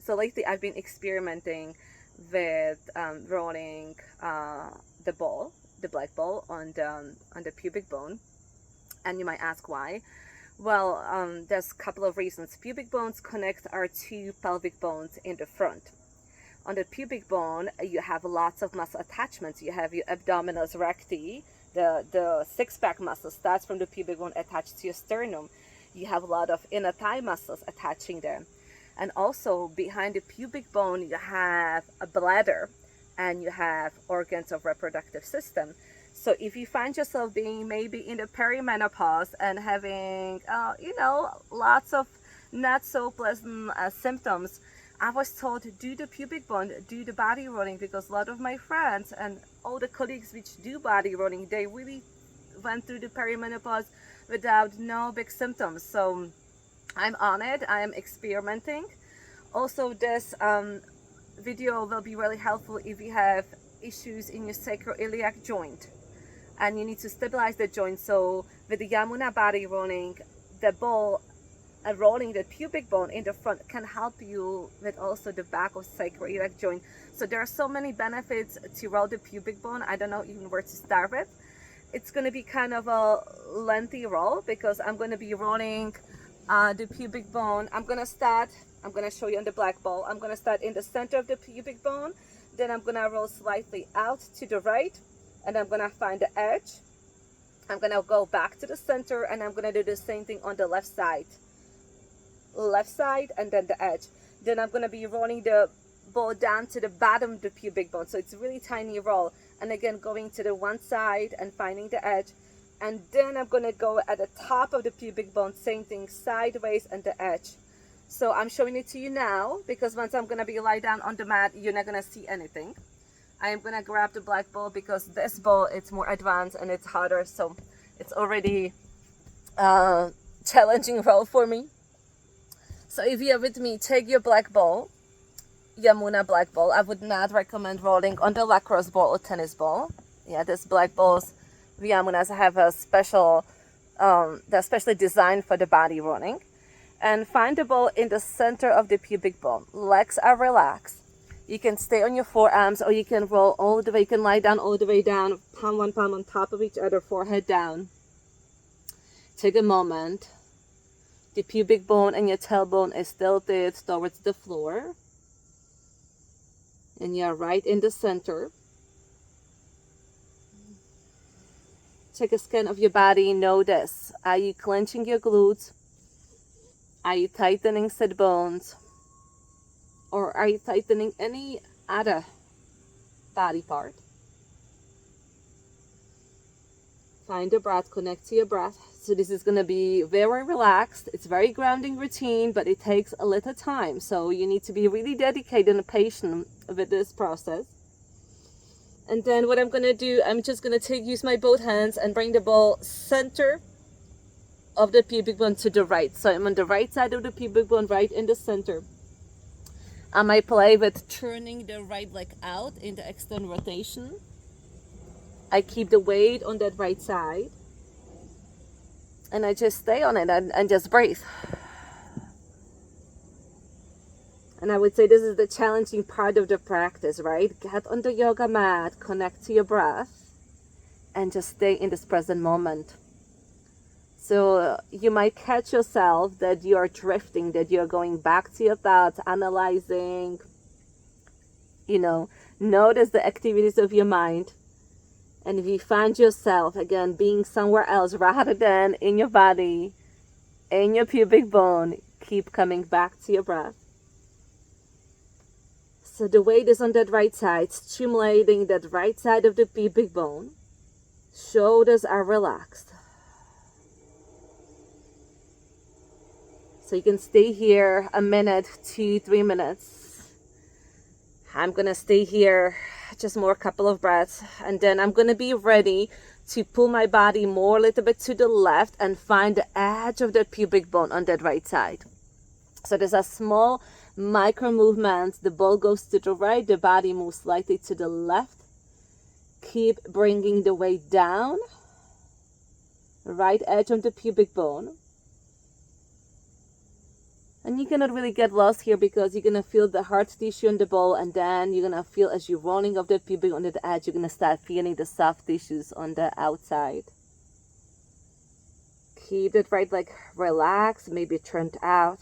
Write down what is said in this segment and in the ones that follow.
So lately I've been experimenting with rolling the ball, the black ball on the pubic bone. And you might ask why. Well, there's a couple of reasons. Pubic bones connect our two pelvic bones in the front. On the pubic bone, you have lots of muscle attachments. You have your abdominis recti, the six-pack muscle starts from the pubic bone attached to your sternum. You have a lot of inner thigh muscles attaching there. And also behind the pubic bone, you have a bladder and you have organs of reproductive system. So if you find yourself being maybe in the perimenopause and having, lots of not so pleasant symptoms, I was told to do the pubic bone, do the body rolling, because a lot of my friends and all the colleagues which do body rolling, they really went through the perimenopause without no big symptoms. So I'm on it. I am experimenting. Also, this video will be really helpful if you have issues in your sacroiliac joint and you need to stabilize the joint. So with the Yamuna body rolling, the ball rolling the pubic bone in the front can help you with also the back of sacroiliac joint. So there are so many benefits to roll the pubic bone. I don't know even where to start with. It's going to be kind of a lengthy roll because I'm going to be rolling the pubic bone. I'm going to show you on the black ball. I'm going to start in the center of the pubic bone. Then I'm going to roll slightly out to the right, and I'm going to find the edge. I'm going to go back to the center, and I'm going to do the same thing on the left side, and then the edge. Then I'm going to be rolling the ball down to the bottom of the pubic bone. So it's a really tiny roll. And again, going to the one side and finding the edge. And then I'm going to go at the top of the pubic bone, same thing, sideways and the edge. So I'm showing it to you now because once I'm going to be lie down on the mat, you're not going to see anything. I am going to grab the black ball because this ball, it's more advanced and it's harder. So it's already a challenging roll for me. So if you're with me, take your black ball, Yamuna black ball. I would not recommend rolling on the lacrosse ball or tennis ball. Yeah, these black balls, the Yamunas have a special, they're specially designed for the body rolling. And find the ball in the center of the pubic bone. Legs are relaxed. You can stay on your forearms or you can roll all the way. You can lie down all the way down, palm on top of each other, forehead down. Take a moment. The pubic bone and your tailbone is tilted towards the floor. And you're right in the center. Take a scan of your body. Notice, are you clenching your glutes? Are you tightening sit bones? Or are you tightening any other body part? Find the breath, connect to your breath. So this is going to be very relaxed. It's very grounding routine, but it takes a little time. So you need to be really dedicated and patient with this process. And then what I'm going to do, I'm just going to use my both hands and bring the ball center of the pubic bone to the right. So I'm on the right side of the pubic bone, right in the center. I might play with turning the right leg out in the external rotation. I keep the weight on that right side. And I just stay on it and just breathe. And I would say this is the challenging part of the practice, right? Get on the yoga mat, connect to your breath, and just stay in this present moment. So you might catch yourself that you are drifting, that you're going back to your thoughts, analyzing, notice the activities of your mind. And if you find yourself, again, being somewhere else rather than in your body, in your pubic bone, keep coming back to your breath. So the weight is on that right side, stimulating that right side of the pubic bone. Shoulders are relaxed. So you can stay here a minute, 2-3 minutes. I'm going to stay here just more a couple of breaths. And then I'm going to be ready to pull my body more a little bit to the left and find the edge of that pubic bone on that right side. So there's a small micro movement. The ball goes to the right, the body moves slightly to the left. Keep bringing the weight down. Right edge of the pubic bone. And you cannot really get lost here because you're going to feel the hard tissue in the ball, and then you're going to feel as you're rolling off the pubic on the edge, you're going to start feeling the soft tissues on the outside. Keep it right leg relaxed, maybe turned out.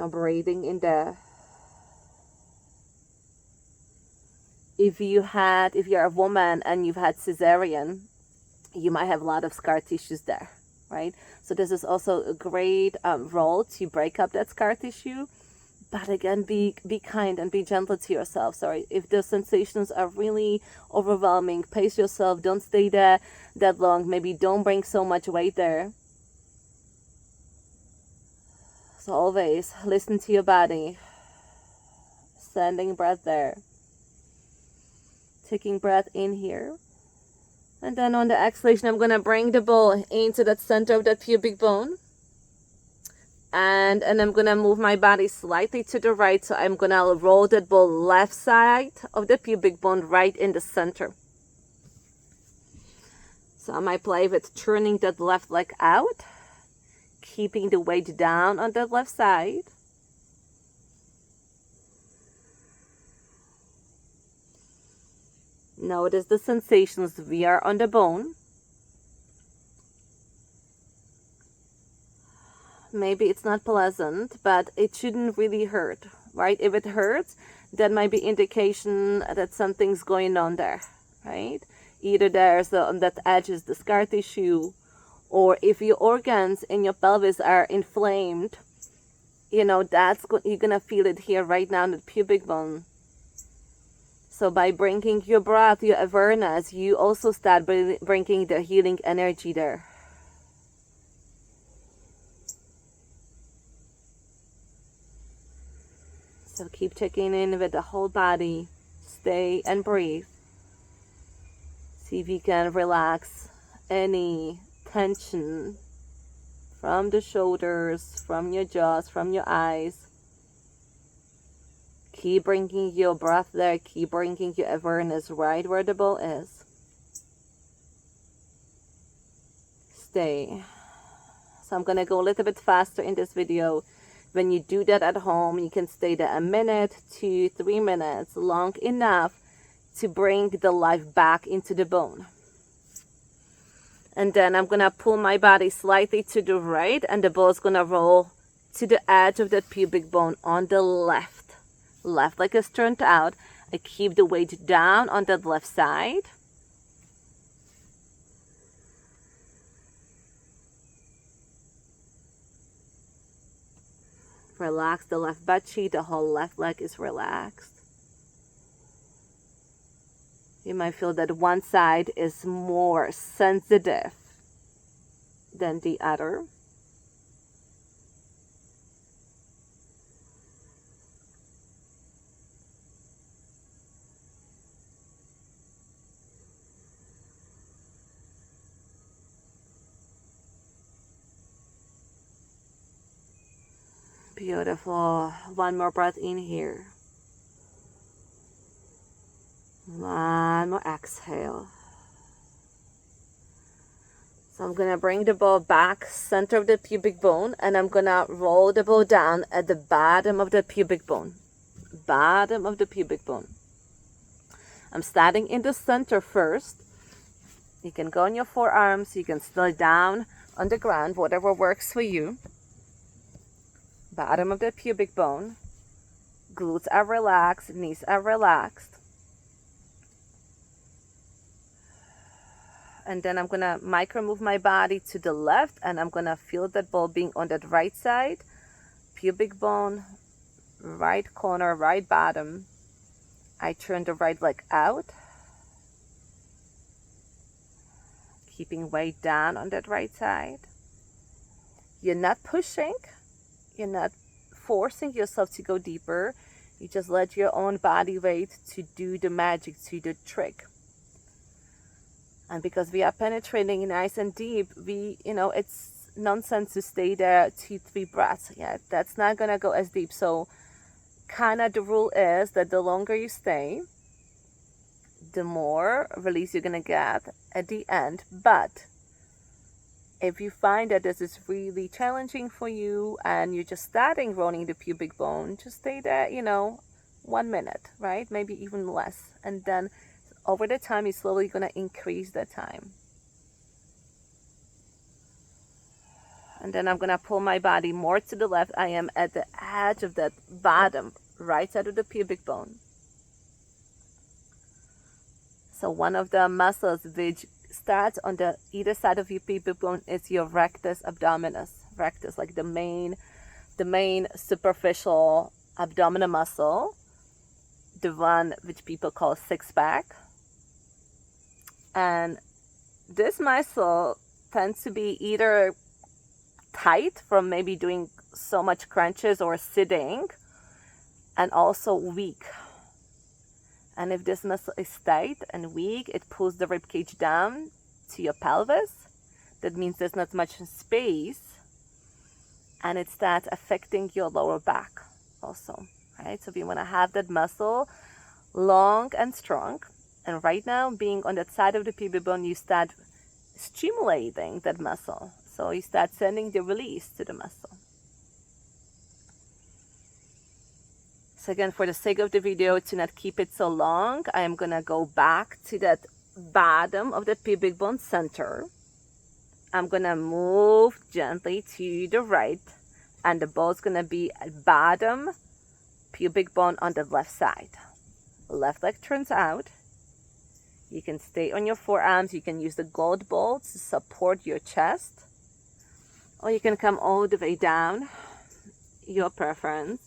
Breathing in there. If you're a woman and you've had cesarean, you might have a lot of scar tissues there, right? So this is also a great role to break up that scar tissue. But again, be kind and be gentle to yourself. Sorry, if the sensations are really overwhelming, pace yourself. Don't stay there that long. Maybe don't bring so much weight there. So always listen to your body. Standing breath there. Taking breath in here. And then on the exhalation, I'm going to bring the ball into the center of the pubic bone. And I'm going to move my body slightly to the right. So I'm going to roll that ball left side of the pubic bone right in the center. So I might play with turning that left leg out. Keeping the weight down on that left side. Notice the sensations we are on the bone. Maybe it's not pleasant, but it shouldn't really hurt, right? If it hurts, that might be indication that something's going on there, right? Either there's on that edge is the scar tissue, or if your organs in your pelvis are inflamed, you're gonna feel it here right now in the pubic bone. So by bringing your breath, your awareness, you also start bringing the healing energy there. So keep checking in with the whole body. Stay and breathe. See if you can relax any tension from the shoulders, from your jaws, from your eyes. Keep bringing your breath there. Keep bringing your awareness right where the ball is. Stay. So I'm going to go a little bit faster in this video. When you do that at home, you can stay there 1 minute to 3 minutes, long enough to bring the life back into the bone. And then I'm going to pull my body slightly to the right, and the ball is going to roll to the edge of that pubic bone on the left. Left leg is turned out. I keep the weight down on that left side. Relax the left butt cheek. The whole left leg is relaxed. You might feel that one side is more sensitive than the other. Beautiful. One more breath in here. One more exhale. So I'm going to bring the ball back center of the pubic bone, and I'm going to roll the ball down at the bottom of the pubic bone. Bottom of the pubic bone. I'm starting in the center first. You can go on your forearms. You can slide down on the ground, whatever works for you. Bottom of the pubic bone. Glutes are relaxed, knees are relaxed. And then I'm going to micro move my body to the left, and I'm going to feel that ball being on that right side. Pubic bone, right corner, right bottom. I turn the right leg out. Keeping weight down on that right side. You're not pushing. You're not forcing yourself to go deeper. You just let your own body weight to do the magic, to do the trick. And because we are penetrating nice and deep, it's nonsense to stay there 2-3 breaths. Yeah, that's not going to go as deep. So kind of the rule is that the longer you stay, the more release you're going to get at the end. But If you find that this is really challenging for you and you're just starting rolling the pubic bone, just stay there, 1 minute, right? Maybe even less. And then over the time, you're slowly going to increase the time. And then I'm going to pull my body more to the left. I am at the edge of that bottom, right side of the pubic bone. So one of the muscles which starts on the either side of your pubic bone is your rectus abdominis. Rectus, like the main superficial abdominal muscle, the one which people call six-pack. And this muscle tends to be either tight from maybe doing so much crunches or sitting, and also weak. And if this muscle is tight and weak, it pulls the rib cage down to your pelvis. That means there's not much space, and it starts affecting your lower back also, right? So we want to have that muscle long and strong. And right now, being on that side of the pubic bone, you start stimulating that muscle. So you start sending the release to the muscle. So again, for the sake of the video, to not keep it so long, I am going to go back to that bottom of the pubic bone center. I'm going to move gently to the right, and the ball is going to be at bottom pubic bone on the left side. Left leg turns out. You can stay on your forearms. You can use the gold ball to support your chest, or you can come all the way down, your preference.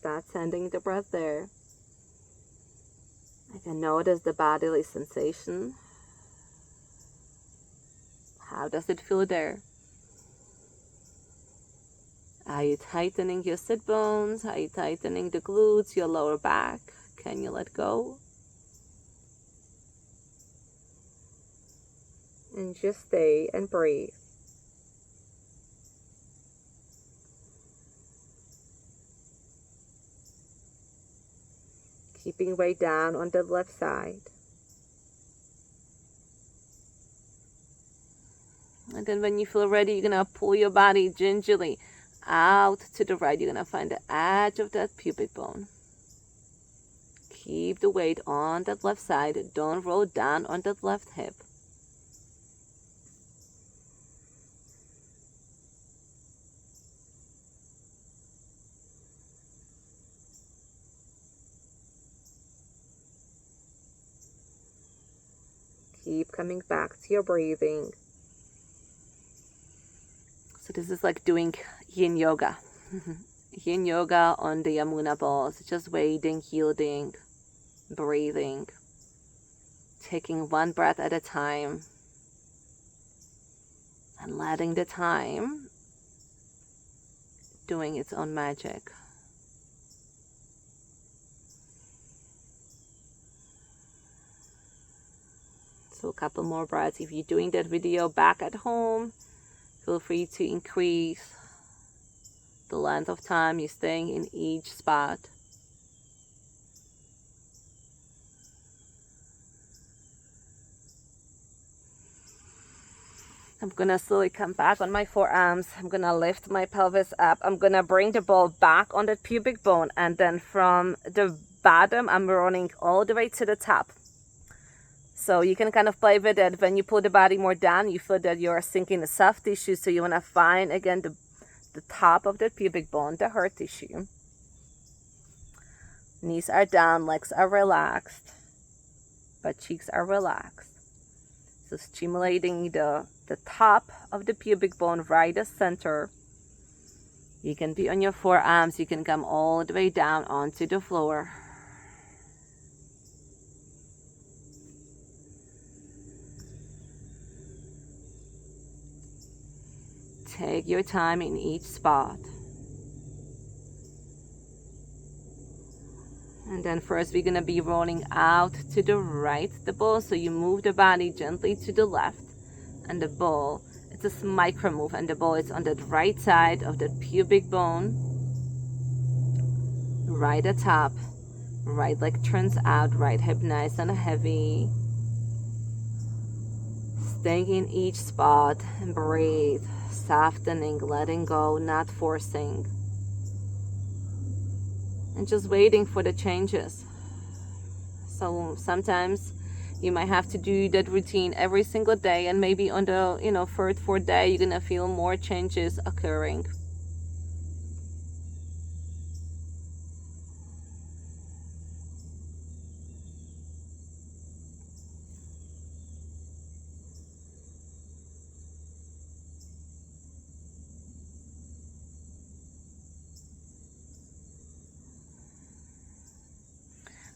Start sending the breath there. I can notice the bodily sensation. How does it feel there? Are you tightening your sit bones? Are you tightening the glutes, your lower back? Can you let go? And just stay and breathe. Keeping weight down on the left side. And then when you feel ready, you're going to pull your body gingerly out to the right. You're going to find the edge of that pubic bone. Keep the weight on that left side. Don't roll down on that left hip. Keep coming back to your breathing. So this is like doing yin yoga. Yin yoga on the Yamuna balls. Just waiting, yielding, breathing. Taking one breath at a time. And letting the time doing its own magic. So a couple more breaths. If you're doing that video back at home, feel free to increase the length of time you're staying in each spot. I'm gonna slowly come back on my forearms. I'm gonna lift my pelvis up. I'm gonna bring the ball back on the pubic bone, and then from the bottom, I'm running all the way to the top. So you can kind of play with it. When you pull the body more down, you feel that you're sinking the soft tissue. So you want to find, again, the top of the pubic bone, the hard tissue. Knees are down, legs are relaxed, butt cheeks are relaxed. So stimulating the top of the pubic bone, right at center. You can be on your forearms. You can come all the way down onto the floor. Take your time in each spot. And then first we're going to be rolling out to the right, the ball. So you move the body gently to the left. And the ball, it's a micro move. And the ball is on the right side of the pubic bone. Right at top. Right leg turns out, right hip nice and heavy. Staying in each spot and breathe, softening, letting go, not forcing. And just waiting for the changes. So sometimes you might have to do that routine every single day, and maybe on the third, fourth day you're gonna feel more changes occurring.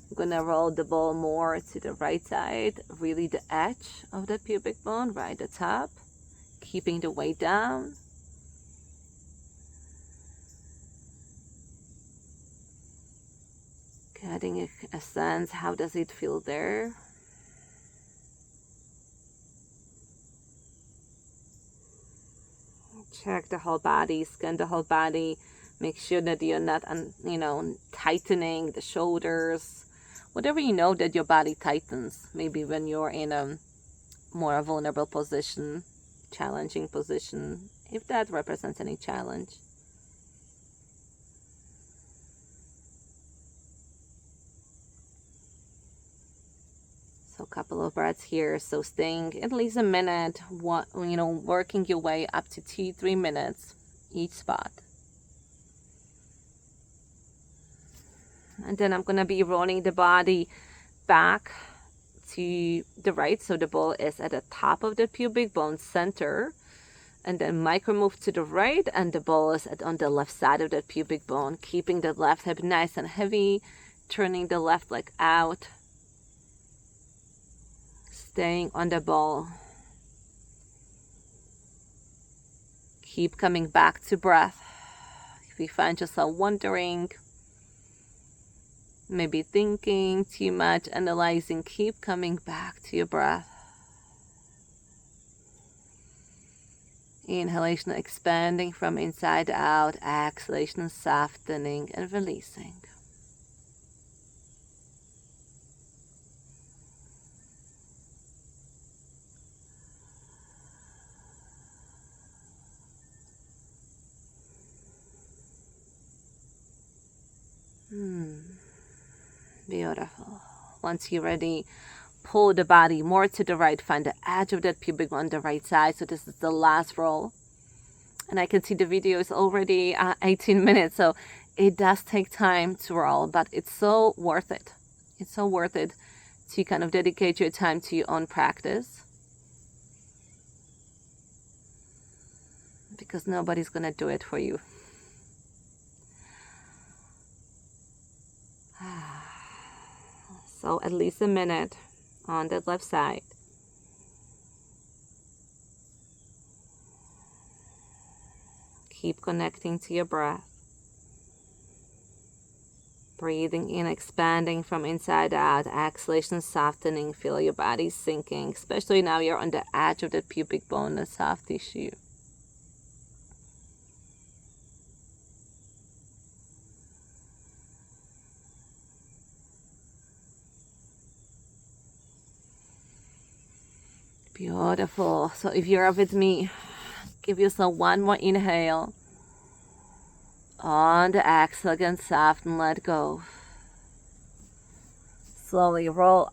I'm gonna roll the ball more to the right side, really the edge of the pubic bone, right at the top, keeping the weight down. Getting a sense, how does it feel there? Check the whole body, scan the whole body, make sure that you're not, tightening the shoulders. Whatever you know that your body tightens, maybe when you're in a more vulnerable position, challenging position, if that represents any challenge. So a couple of breaths here. So staying at least a minute, working your way up to 2-3 minutes each spot. And then I'm going to be rolling the body back to the right. So the ball is at the top of the pubic bone center. And then micro move to the right, and the ball is on the left side of the pubic bone, keeping the left hip nice and heavy, turning the left leg out, staying on the ball. Keep coming back to breath. If you find yourself wondering, maybe thinking too much, analyzing, keep coming back to your breath. Inhalation expanding from inside out, exhalation softening and releasing. Beautiful. Once you're ready, pull the body more to the right, find the edge of that pubic on the right side. So this is the last roll. And I can see the video is already 18 minutes. So it does take time to roll, but it's so worth it. It's so worth it to kind of dedicate your time to your own practice. Because nobody's going to do it for you. So at least a minute on that left side. Keep connecting to your breath. Breathing in, expanding from inside out. Exhalation, softening. Feel your body sinking. Especially now you're on the edge of the pubic bone, the soft tissue. Beautiful. So if you're up with me, give yourself one more inhale. On the exhale, again, soften, let go. Slowly roll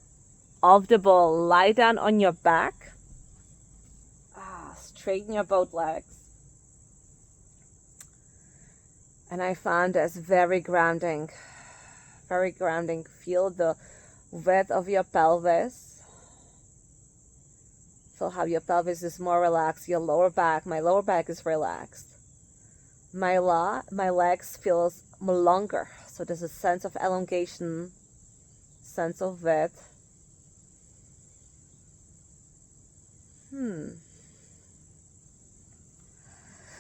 off the ball. Lie down on your back. Straighten your both legs. And I found this very grounding. Very grounding. Feel the width of your pelvis. Feel how your pelvis is more relaxed. Your lower back, my lower back is relaxed. My legs feels longer. So there's a sense of elongation, sense of width. And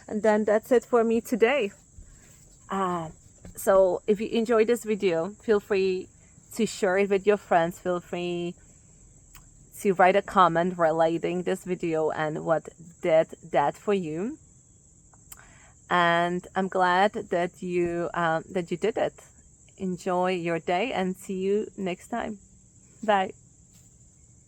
then that's it for me today. So if you enjoyed this video, feel free to share it with your friends. Feel free to write a comment relating this video and what did that for you. And I'm glad that you did it. enjoy your day and see you next time. Bye.